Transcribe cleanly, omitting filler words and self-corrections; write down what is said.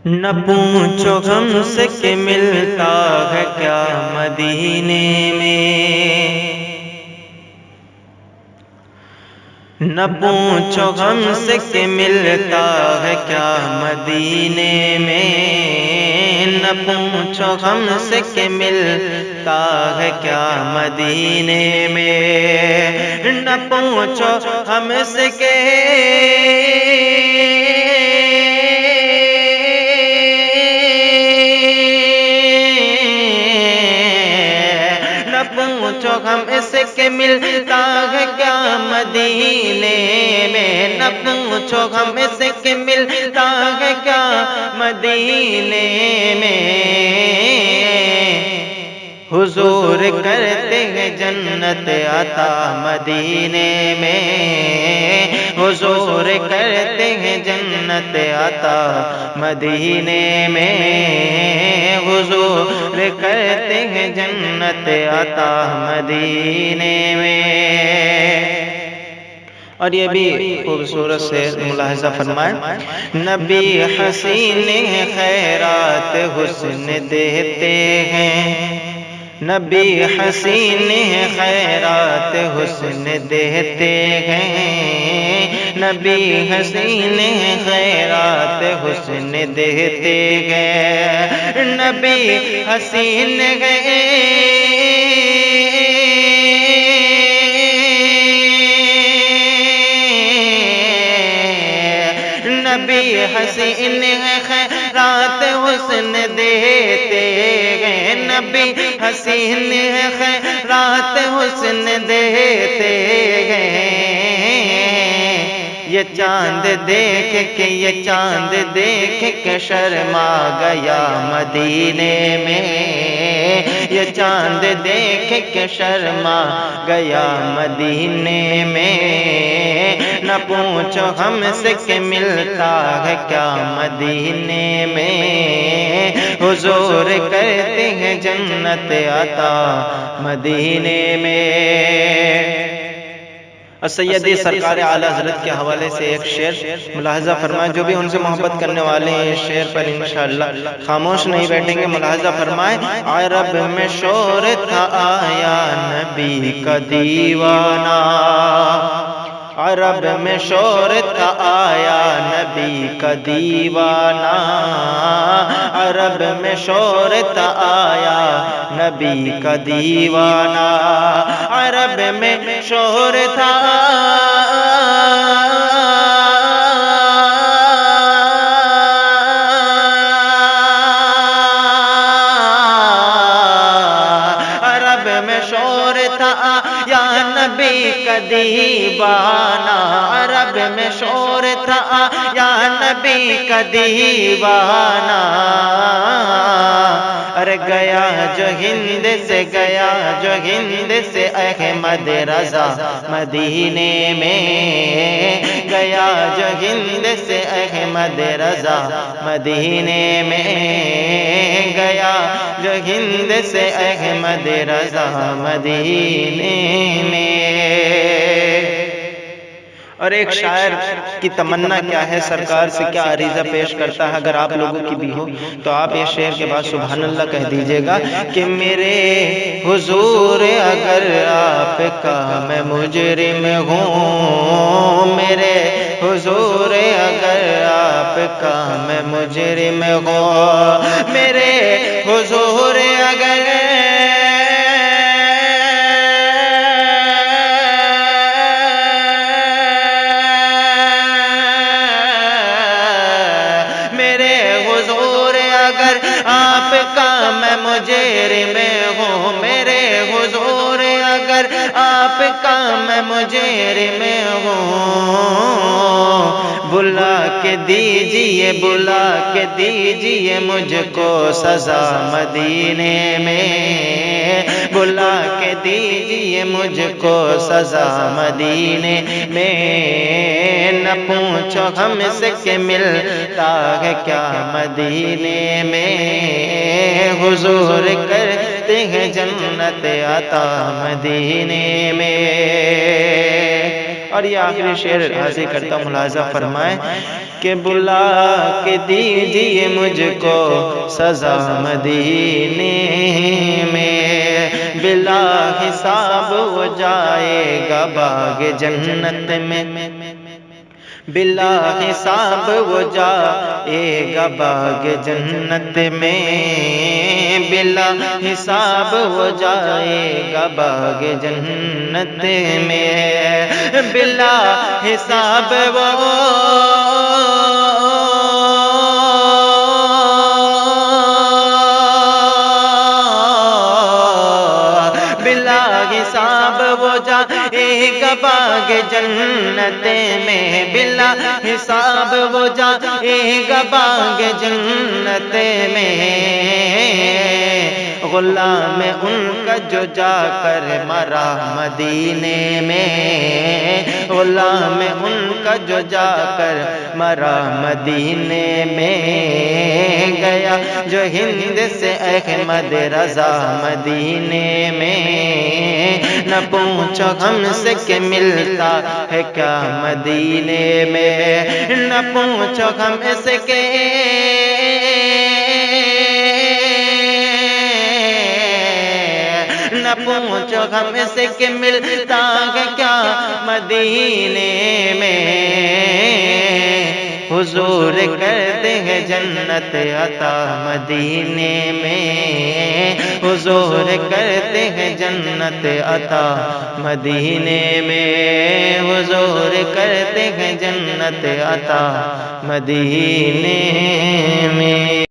نہ پوچھو ہم سے کہ ملتا ہے کیا مدینے میں، نہ پوچھو ہم سے کہ ملتا ہے کیا مدینے میں، نہ پوچھو ہم سے کہ ملتا ہے کیا مدینے میں، نہ پوچھو ہم سے کہ پوچھو ہم سے کہ ملتا ہے کیا مدینے میں، نہ پوچھو ہم سے کہ ملتا ہے کیا مدینے میں، حضور کرتے ہیں جنت عطا مدینے میں، حضور کرتے ہیں جنت عطا مدینے میں، حضور کرتے ہیں جنت عطا مدینے میں۔ اور یہ بھی خوبصورت سے ملاحظہ فرمائیں، نبی حسین خیرات حسن دیتے ہیں، نبی حسین خیرات حسن دیتے ہیں، نبی حسین خیرات حسن دیتے ہیں، نبی حسین نبی حسین خیرات حسن دیتے ہیں، نبی حسین خیرات حسن دیتے ہیں، یہ چاند دیکھ کے یہ چاند دیکھ کے شرما گیا مدینے میں، یہ چاند دیکھ کے شرما گیا مدینے میں، نہ پوچھو ہم سے کہ ملتا ہے کیا مدینے میں، حضور کرتے ہیں جنت عطا مدینے میں۔ اور سیدی سرکار اعلیٰ حضرت کے حوالے سے ایک شعر ملاحظہ فرمائیں، جو بھی ان سے محبت کرنے والے ہیں اس شعر پر انشاءاللہ خاموش نہیں بیٹھیں گے۔ ملاحظہ فرمائیں، عرب میں شور تھا آیا نبی کا دیوانہ، عرب میں شور تھا آیا نبی کا دیوانہ، عرب میں شور تھا آیا نبی کا دیوانہ، عرب میں شور تھا عرب میں شور تھا یا نبی کا دیوانہ، عرب میں شور تھا یا نبی کا دیوانہ، ارے گیا جو ہند سے گیا جو ہند سے احمد رضا مدینے میں، گیا جو ہند سے احمد رضا مدینے میں، گیا جو ہند سے احمد رضا مدینے میں۔ اور ایک شاعر کی تمنا کیا ہے، سرکار سے کیا عریضہ پیش کرتا ہے، اگر آپ لوگوں کی بھی ہو تو آپ یہ شعر کے بعد سبحان اللہ کہہ دیجئے گا کہ میرے حضور اگر آپ کا میں مجرم ہوں، میرے حضور اگر آپ کا میں مجرم ہوں، میرے حضور اگر آپ کا میں مجرم ہوں، میرے حضور اگر آپ کا میں مجرم ہوں، بلا کے دیجئے بلا کے دیجئے مجھ کو سزا مدینے میں، بلا کے دیجئے مجھ کو سزا مدینے میں، نہ پوچھو ہم سے کہ ملتا ہے کیا مدینے میں، حضور کرتے ہیں جنت عطا مدینے میں۔ اور یہ آخری شعر حاصل کرتا ملاحظہ فرمائیں کہ بلا کے دیجئے مجھ کو سزا مدینے میں، بلا حساب ہو جائے گا باغ جنت میں، بلا حساب ہو جائے گا باغ جنت میں، بلا حساب ہو جائے گا باغ جنت میں، بلا حساب حساب ہو جائے گا باغ جنت میں، بلا حساب ہو جائے گا باغ جنت میں، غلام ان کا جو جا کر مرا مدینے میں، غلام ان کا جو جا کر مرا مدینے میں، گیا جو ہند سے احمد رضا مدینے میں، نہ پوچھو ہم سے کہ ملتا ہے کیا مدینے میں، نہ پوچھو ہم سے کہ نہ پوچھو ہم سے کہ ملتا ہے کیا مدینے میں، حضور کرتے ہیں جنت عطا مدینے میں، حضور کرتے ہیں جنت عطا مدینے میں، حضور کرتے ہیں جنت عطا مدینے میں۔